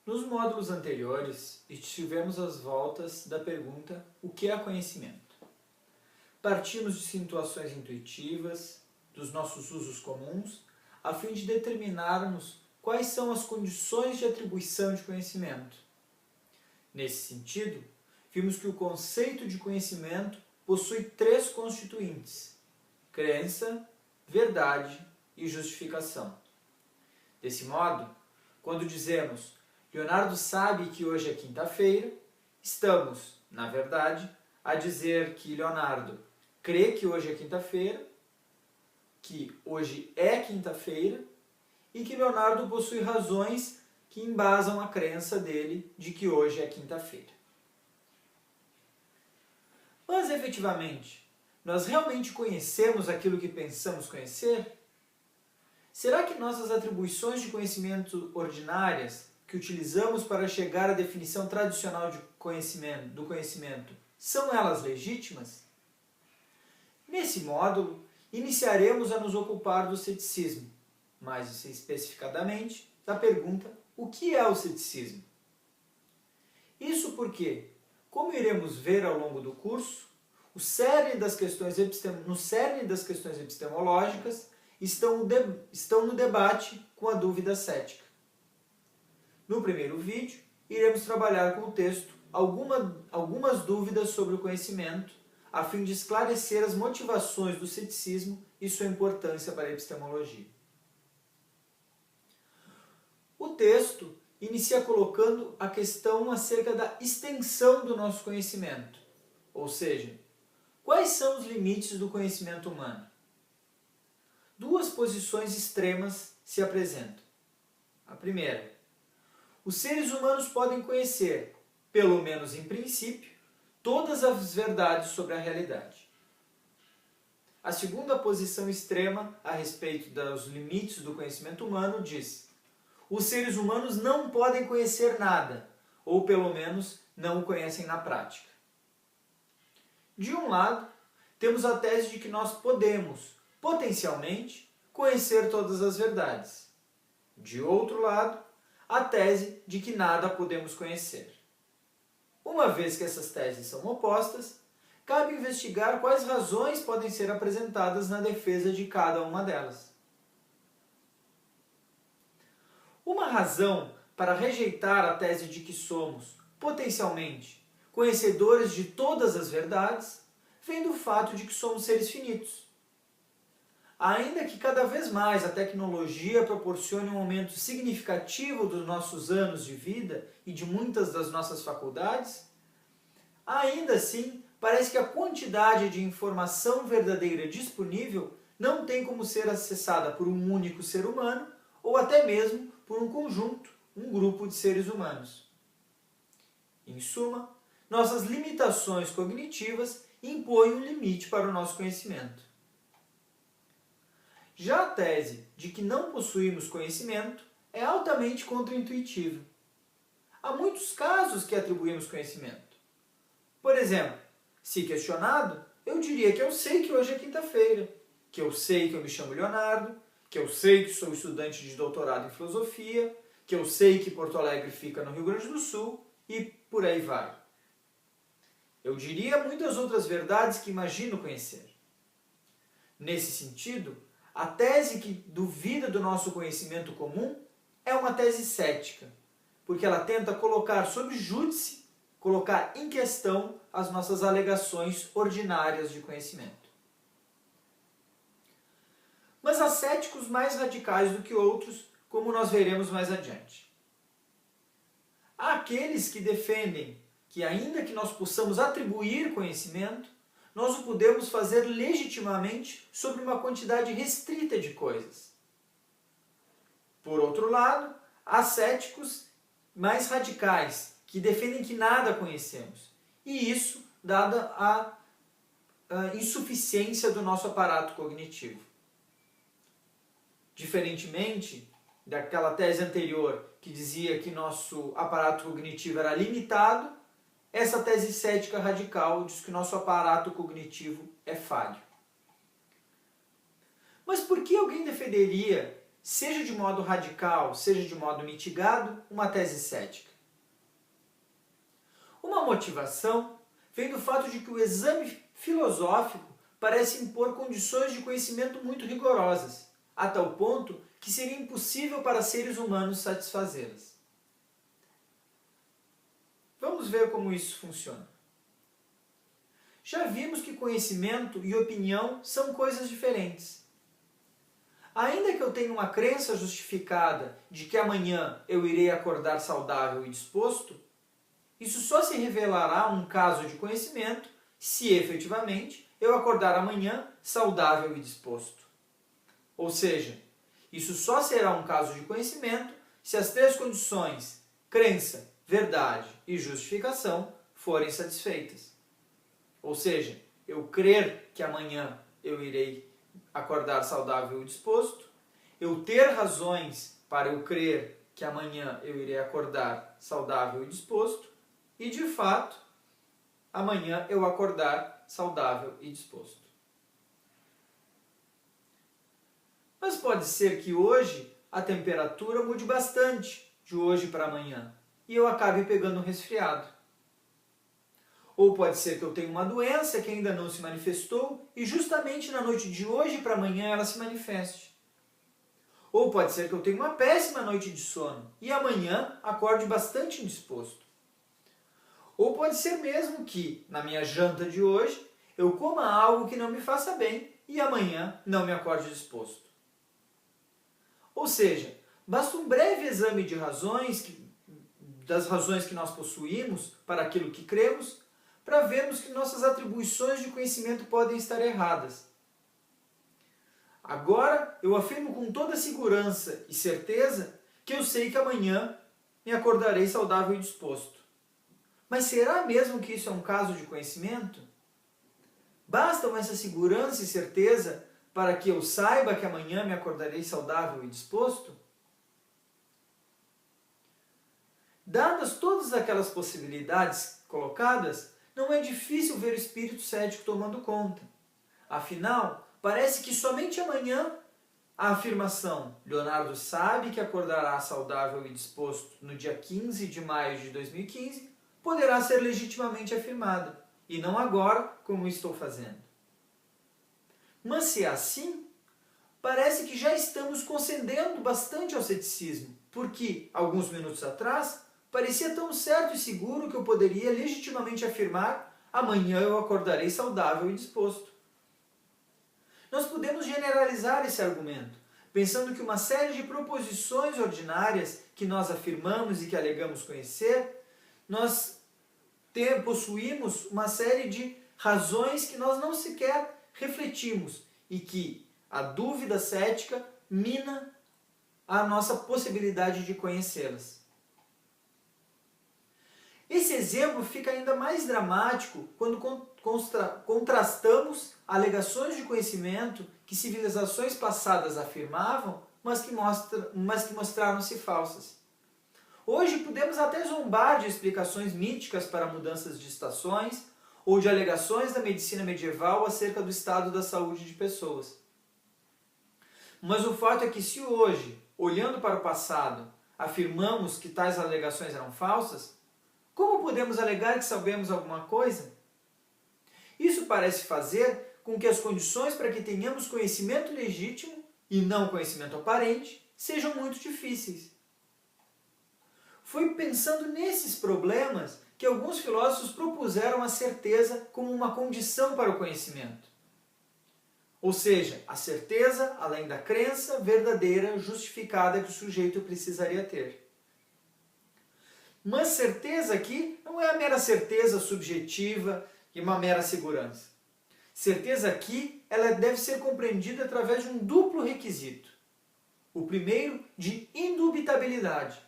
Nos módulos anteriores, estivemos às voltas da pergunta: o que é conhecimento? Partimos de situações intuitivas, dos nossos usos comuns, a fim de determinarmos quais são as condições de atribuição de conhecimento. Nesse sentido, vimos que o conceito de conhecimento possui três constituintes: crença, verdade e justificação. Desse modo, quando dizemos Leonardo sabe que hoje é quinta-feira, estamos, na verdade, a dizer que Leonardo crê que hoje é quinta-feira, que hoje é quinta-feira e que Leonardo possui razões que embasam a crença dele de que hoje é quinta-feira. Mas, efetivamente, nós realmente conhecemos aquilo que pensamos conhecer? Será que nossas atribuições de conhecimento ordinárias, que utilizamos para chegar à definição tradicional do conhecimento, são elas legítimas? Nesse módulo, iniciaremos a nos ocupar do ceticismo, mais especificadamente da pergunta: o que é o ceticismo? Isso porque, como iremos ver ao longo do curso, no cerne das questões epistemológicas estão no debate com a dúvida cética. No primeiro vídeo, iremos trabalhar com o texto algumas dúvidas sobre o conhecimento, a fim de esclarecer as motivações do ceticismo e sua importância para a epistemologia. O texto inicia colocando a questão acerca da extensão do nosso conhecimento, ou seja, quais são os limites do conhecimento humano? Duas posições extremas se apresentam. A primeira: os seres humanos podem conhecer, pelo menos em princípio, todas as verdades sobre a realidade. A segunda posição extrema a respeito dos limites do conhecimento humano diz: os seres humanos não podem conhecer nada, ou pelo menos não o conhecem na prática. De um lado, temos a tese de que nós podemos, potencialmente, conhecer todas as verdades. De outro lado, a tese de que nada podemos conhecer. Uma vez que essas teses são opostas, cabe investigar quais razões podem ser apresentadas na defesa de cada uma delas. Uma razão para rejeitar a tese de que somos, potencialmente, conhecedores de todas as verdades vem do fato de que somos seres finitos. Ainda que cada vez mais a tecnologia proporcione um aumento significativo dos nossos anos de vida e de muitas das nossas faculdades, ainda assim parece que a quantidade de informação verdadeira disponível não tem como ser acessada por um único ser humano ou até mesmo por um conjunto, um grupo de seres humanos. Em suma, nossas limitações cognitivas impõem um limite para o nosso conhecimento. Já a tese de que não possuímos conhecimento é altamente contraintuitiva. Há muitos casos que atribuímos conhecimento. Por exemplo, se questionado, eu diria que eu sei que hoje é quinta-feira, que eu sei que eu me chamo Leonardo, que eu sei que sou estudante de doutorado em filosofia, que eu sei que Porto Alegre fica no Rio Grande do Sul e por aí vai. Eu diria muitas outras verdades que imagino conhecer. Nesse sentido, a tese que duvida do nosso conhecimento comum é uma tese cética, porque ela tenta colocar sob júdice, colocar em questão as nossas alegações ordinárias de conhecimento. Mas há céticos mais radicais do que outros, como nós veremos mais adiante. Há aqueles que defendem que, ainda que nós possamos atribuir conhecimento, nós o podemos fazer legitimamente sobre uma quantidade restrita de coisas. Por outro lado, há céticos mais radicais, que defendem que nada conhecemos. E isso dada a insuficiência do nosso aparato cognitivo. Diferentemente daquela tese anterior que dizia que nosso aparato cognitivo era limitado, essa tese cética radical diz que nosso aparato cognitivo é falho. Mas por que alguém defenderia seja de modo radical, seja de modo mitigado, uma tese cética. Uma motivação vem do fato de que o exame filosófico parece impor condições de conhecimento muito rigorosas, a tal ponto que seria impossível para seres humanos satisfazê-las. Vamos ver como isso funciona. Já vimos que conhecimento e opinião são coisas diferentes. Ainda que eu tenha uma crença justificada de que amanhã eu irei acordar saudável e disposto, isso só se revelará um caso de conhecimento se efetivamente eu acordar amanhã saudável e disposto. Ou seja, isso só será um caso de conhecimento se as três condições, crença, verdade e justificação, forem satisfeitas. Ou seja, eu crer que amanhã eu irei acordar saudável e disposto, eu ter razões para eu crer que amanhã eu irei acordar saudável e disposto, e de fato, amanhã eu acordar saudável e disposto. Mas pode ser que hoje a temperatura mude bastante de hoje para amanhã e eu acabe pegando um resfriado. Ou pode ser que eu tenha uma doença que ainda não se manifestou e justamente na noite de hoje para amanhã ela se manifeste. Ou pode ser que eu tenha uma péssima noite de sono e amanhã acorde bastante indisposto. Ou pode ser mesmo que, na minha janta de hoje, eu coma algo que não me faça bem e amanhã não me acorde disposto. Ou seja, basta um breve exame de das razões que nós possuímos para aquilo que cremos, para vermos que nossas atribuições de conhecimento podem estar erradas. Agora, eu afirmo com toda segurança e certeza que eu sei que amanhã me acordarei saudável e disposto. Mas será mesmo que isso é um caso de conhecimento? Bastam essa segurança e certeza para que eu saiba que amanhã me acordarei saudável e disposto? Dadas todas aquelas possibilidades colocadas, não é difícil ver o espírito cético tomando conta. Afinal, parece que somente amanhã a afirmação Leonardo sabe que acordará saudável e disposto no dia 15 de maio de 2015 poderá ser legitimamente afirmada, e não agora como estou fazendo. Mas se é assim, parece que já estamos concedendo bastante ao ceticismo, porque, alguns minutos atrás, parecia tão certo e seguro que eu poderia legitimamente afirmar amanhã eu acordarei saudável e disposto. Nós podemos generalizar esse argumento, pensando que uma série de proposições ordinárias que nós afirmamos e que alegamos conhecer, nós possuímos uma série de razões que nós não sequer refletimos e que a dúvida cética mina a nossa possibilidade de conhecê-las. Esse exemplo fica ainda mais dramático quando contrastamos alegações de conhecimento que civilizações passadas afirmavam, mas que mostraram-se falsas. Hoje podemos até zombar de explicações míticas para mudanças de estações ou de alegações da medicina medieval acerca do estado da saúde de pessoas. Mas o fato é que se hoje, olhando para o passado, afirmamos que tais alegações eram falsas, como podemos alegar que sabemos alguma coisa? Isso parece fazer com que as condições para que tenhamos conhecimento legítimo e não conhecimento aparente sejam muito difíceis. Foi pensando nesses problemas que alguns filósofos propuseram a certeza como uma condição para o conhecimento. Ou seja, a certeza, além da crença verdadeira, justificada que o sujeito precisaria ter. Mas certeza aqui não é a mera certeza subjetiva e uma mera segurança. Certeza aqui ela deve ser compreendida através de um duplo requisito. O primeiro, de indubitabilidade.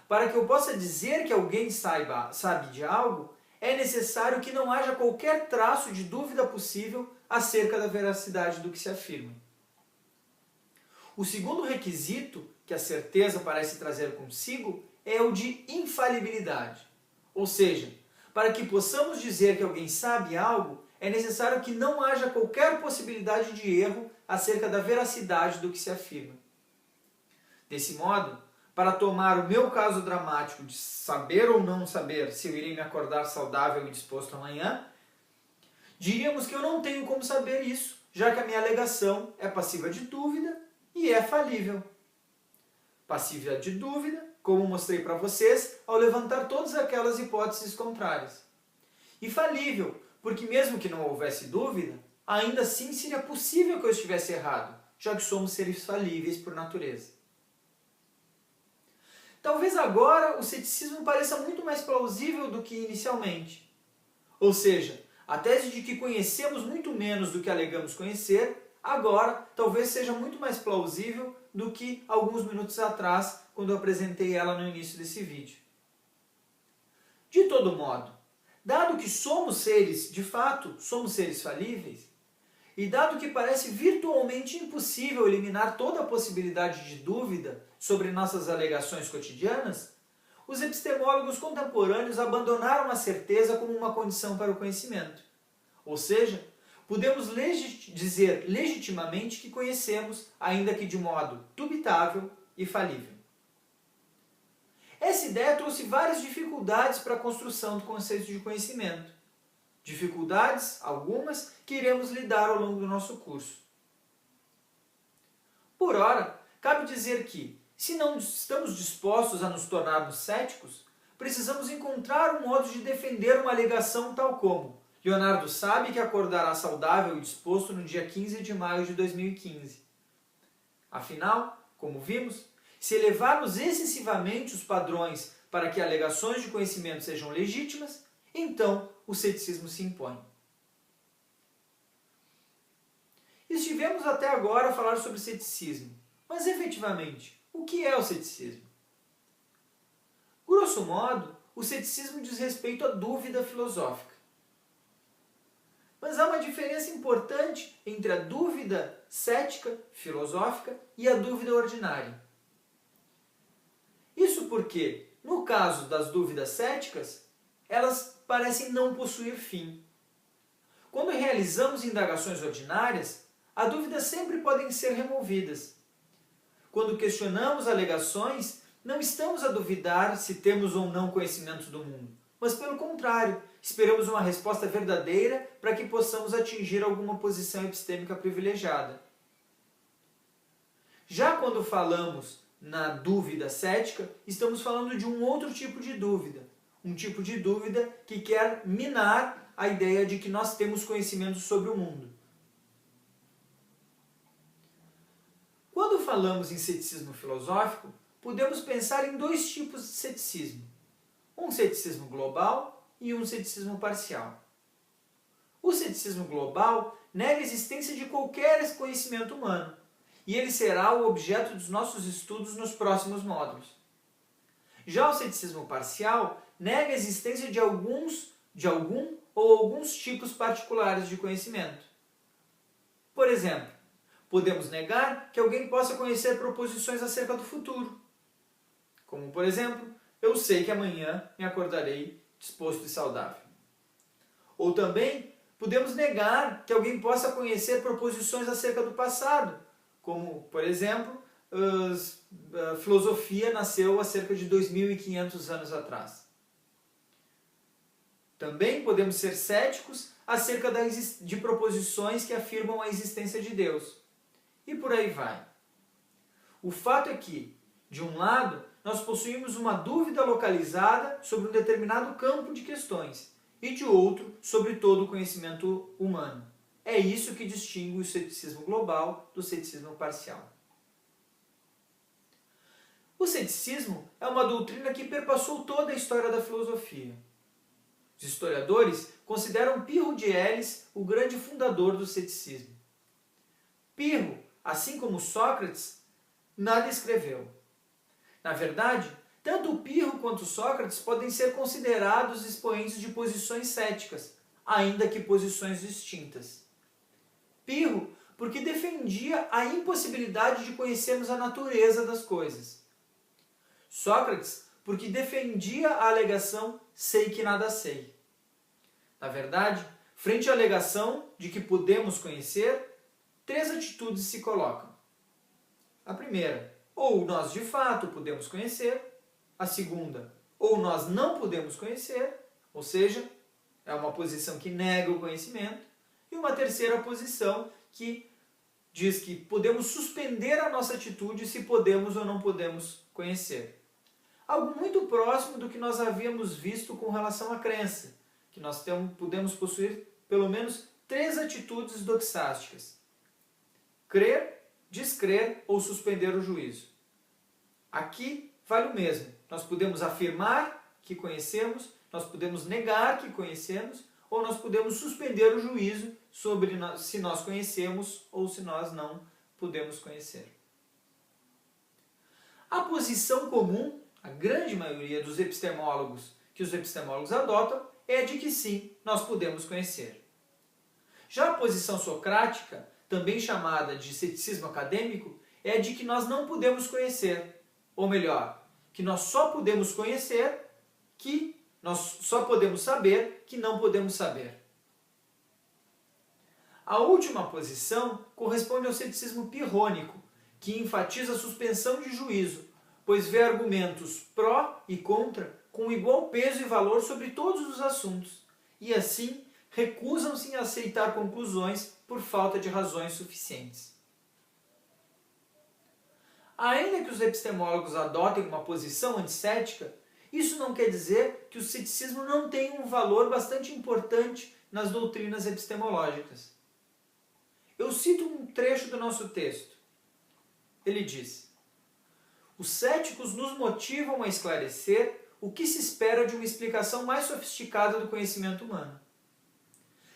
Para que eu possa dizer que alguém sabe de algo, é necessário que não haja qualquer traço de dúvida possível acerca da veracidade do que se afirma. O segundo requisito que a certeza parece trazer consigo é o de infalibilidade. Ou seja, para que possamos dizer que alguém sabe algo, é necessário que não haja qualquer possibilidade de erro acerca da veracidade do que se afirma. Desse modo, para tomar o meu caso dramático de saber ou não saber se eu irei me acordar saudável e disposto amanhã, diríamos que eu não tenho como saber isso, já que a minha alegação é passiva de dúvida e é falível. Passiva de dúvida, como mostrei para vocês ao levantar todas aquelas hipóteses contrárias. E falível, porque mesmo que não houvesse dúvida, ainda assim seria possível que eu estivesse errado, já que somos seres falíveis por natureza. Talvez agora o ceticismo pareça muito mais plausível do que inicialmente. Ou seja, a tese de que conhecemos muito menos do que alegamos conhecer, agora talvez seja muito mais plausível do que alguns minutos atrás, quando eu apresentei ela no início desse vídeo. De todo modo, dado que somos seres, de fato, somos seres falíveis, e dado que parece virtualmente impossível eliminar toda a possibilidade de dúvida sobre nossas alegações cotidianas, os epistemólogos contemporâneos abandonaram a certeza como uma condição para o conhecimento. Ou seja, podemos dizer legitimamente que conhecemos, ainda que de modo dubitável e falível. Essa ideia trouxe várias dificuldades para a construção do conceito de conhecimento. Dificuldades, algumas, que iremos lidar ao longo do nosso curso. Por ora, cabe dizer que, se não estamos dispostos a nos tornarmos céticos, precisamos encontrar um modo de defender uma alegação tal como: Leonardo sabe que acordará saudável e disposto no dia 15 de maio de 2015. Afinal, como vimos, se elevarmos excessivamente os padrões para que alegações de conhecimento sejam legítimas, então o ceticismo se impõe. Estivemos até agora a falar sobre ceticismo, mas efetivamente, o que é o ceticismo? Grosso modo, o ceticismo diz respeito à dúvida filosófica. Mas há uma diferença importante entre a dúvida cética, filosófica, e a dúvida ordinária. Isso porque, no caso das dúvidas céticas, elas parecem não possuir fim. Quando realizamos indagações ordinárias, as dúvidas sempre podem ser removidas. Quando questionamos alegações, não estamos a duvidar se temos ou não conhecimento do mundo, mas pelo contrário, esperamos uma resposta verdadeira para que possamos atingir alguma posição epistêmica privilegiada. Já quando falamos na dúvida cética, estamos falando de um outro tipo de dúvida. Um tipo de dúvida que quer minar a ideia de que nós temos conhecimento sobre o mundo. Quando falamos em ceticismo filosófico, podemos pensar em dois tipos de ceticismo. Um ceticismo global e um ceticismo parcial. O ceticismo global nega a existência de qualquer conhecimento humano, e ele será o objeto dos nossos estudos nos próximos módulos. Já o ceticismo parcial nega a existência de algum ou alguns tipos particulares de conhecimento. Por exemplo, podemos negar que alguém possa conhecer proposições acerca do futuro. Como, por exemplo, eu sei que amanhã me acordarei disposto e saudável. Ou também podemos negar que alguém possa conhecer proposições acerca do passado, como, por exemplo, a filosofia nasceu há cerca de 2.500 anos atrás. Também podemos ser céticos acerca de proposições que afirmam a existência de Deus. E por aí vai. O fato é que, de um lado, nós possuímos uma dúvida localizada sobre um determinado campo de questões, e de outro, sobre todo o conhecimento humano. É isso que distingue o ceticismo global do ceticismo parcial. O ceticismo é uma doutrina que perpassou toda a história da filosofia. Os historiadores consideram Pirro de Elis o grande fundador do ceticismo. Pirro, assim como Sócrates, nada escreveu. Na verdade, tanto Pirro quanto Sócrates podem ser considerados expoentes de posições céticas, ainda que posições distintas. Pirro, porque defendia a impossibilidade de conhecermos a natureza das coisas. Sócrates, porque defendia a alegação sei que nada sei. Na verdade, frente à alegação de que podemos conhecer, três atitudes se colocam. A primeira, ou nós de fato podemos conhecer, a segunda, ou nós não podemos conhecer, ou seja, é uma posição que nega o conhecimento, e uma terceira posição que diz que podemos suspender a nossa atitude se podemos ou não podemos conhecer. Algo muito próximo do que nós havíamos visto com relação à crença, que nós podemos possuir pelo menos 3 atitudes doxásticas: crer, descrer ou suspender o juízo. Aqui vale o mesmo. Nós podemos afirmar que conhecemos, nós podemos negar que conhecemos, ou nós podemos suspender o juízo sobre se nós conhecemos ou se nós não podemos conhecer. A posição comum, a grande maioria dos epistemólogos que os epistemólogos adotam, é de que sim, nós podemos conhecer. Já a posição socrática, também chamada de ceticismo acadêmico, é de que nós não podemos conhecer, ou melhor, que nós só podemos conhecer, que nós só podemos saber que não podemos saber. A última posição corresponde ao ceticismo pirrônico, que enfatiza a suspensão de juízo, pois vê argumentos pró e contra com igual peso e valor sobre todos os assuntos, e assim recusam-se em aceitar conclusões por falta de razões suficientes. Ainda que os epistemólogos adotem uma posição anticética, isso não quer dizer que o ceticismo não tenha um valor bastante importante nas doutrinas epistemológicas. Eu cito um trecho do nosso texto. Ele diz: os céticos nos motivam a esclarecer o que se espera de uma explicação mais sofisticada do conhecimento humano.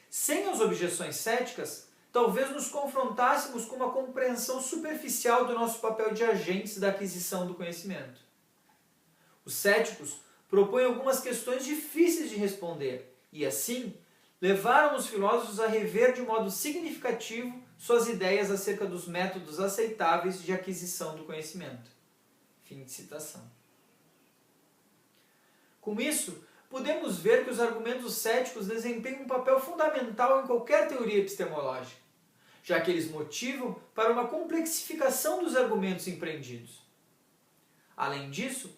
Sem as objeções céticas, talvez nos confrontássemos com uma compreensão superficial do nosso papel de agentes da aquisição do conhecimento. Os céticos propõem algumas questões difíceis de responder e, assim, levaram os filósofos a rever de modo significativo suas ideias acerca dos métodos aceitáveis de aquisição do conhecimento. Fim de citação. Com isso, podemos ver que os argumentos céticos desempenham um papel fundamental em qualquer teoria epistemológica, já que eles motivam para uma complexificação dos argumentos empreendidos. Além disso,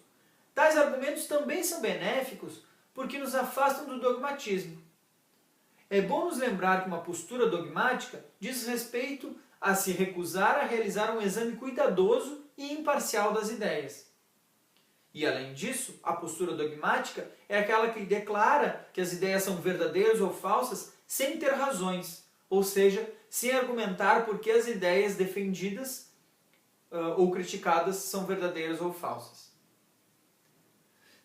tais argumentos também são benéficos porque nos afastam do dogmatismo. É bom nos lembrar que uma postura dogmática diz respeito a se recusar a realizar um exame cuidadoso e imparcial das ideias. E, além disso, a postura dogmática é aquela que declara que as ideias são verdadeiras ou falsas sem ter razões, ou seja, sem argumentar por que as ideias defendidas ou criticadas são verdadeiras ou falsas.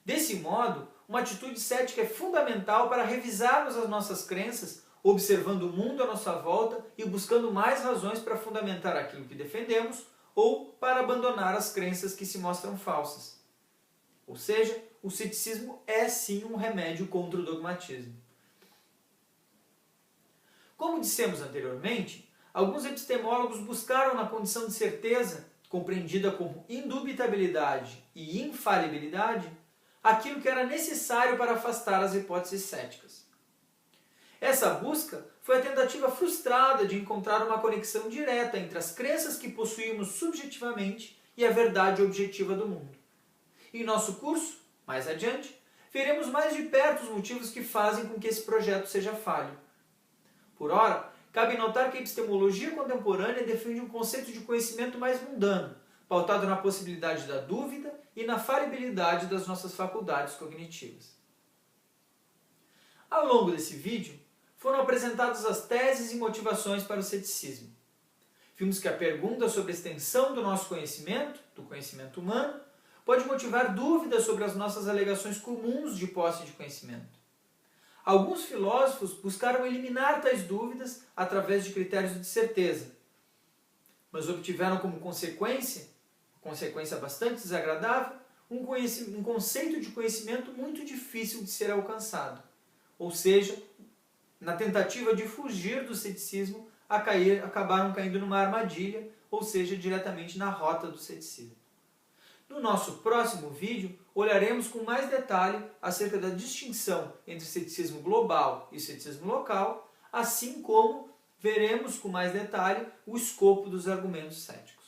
Desse modo, uma atitude cética é fundamental para revisarmos as nossas crenças, observando o mundo à nossa volta e buscando mais razões para fundamentar aquilo que defendemos ou para abandonar as crenças que se mostram falsas. Ou seja, o ceticismo é sim um remédio contra o dogmatismo. Como dissemos anteriormente, alguns epistemólogos buscaram na condição de certeza, compreendida como indubitabilidade e infalibilidade, aquilo que era necessário para afastar as hipóteses céticas. Essa busca foi a tentativa frustrada de encontrar uma conexão direta entre as crenças que possuímos subjetivamente e a verdade objetiva do mundo. Em nosso curso, mais adiante, veremos mais de perto os motivos que fazem com que esse projeto seja falho. Por ora, cabe notar que a epistemologia contemporânea defende um conceito de conhecimento mais mundano, pautado na possibilidade da dúvida e na falibilidade das nossas faculdades cognitivas. Ao longo desse vídeo, foram apresentadas as teses e motivações para o ceticismo. Vimos que a pergunta sobre a extensão do nosso conhecimento, do conhecimento humano, pode motivar dúvidas sobre as nossas alegações comuns de posse de conhecimento. Alguns filósofos buscaram eliminar tais dúvidas através de critérios de certeza, mas obtiveram como consequência bastante desagradável, um conceito de conhecimento muito difícil de ser alcançado. Ou seja, na tentativa de fugir do ceticismo, acabaram caindo numa armadilha, ou seja, diretamente na rota do ceticismo. No nosso próximo vídeo, olharemos com mais detalhe acerca da distinção entre ceticismo global e ceticismo local, assim como veremos com mais detalhe o escopo dos argumentos céticos.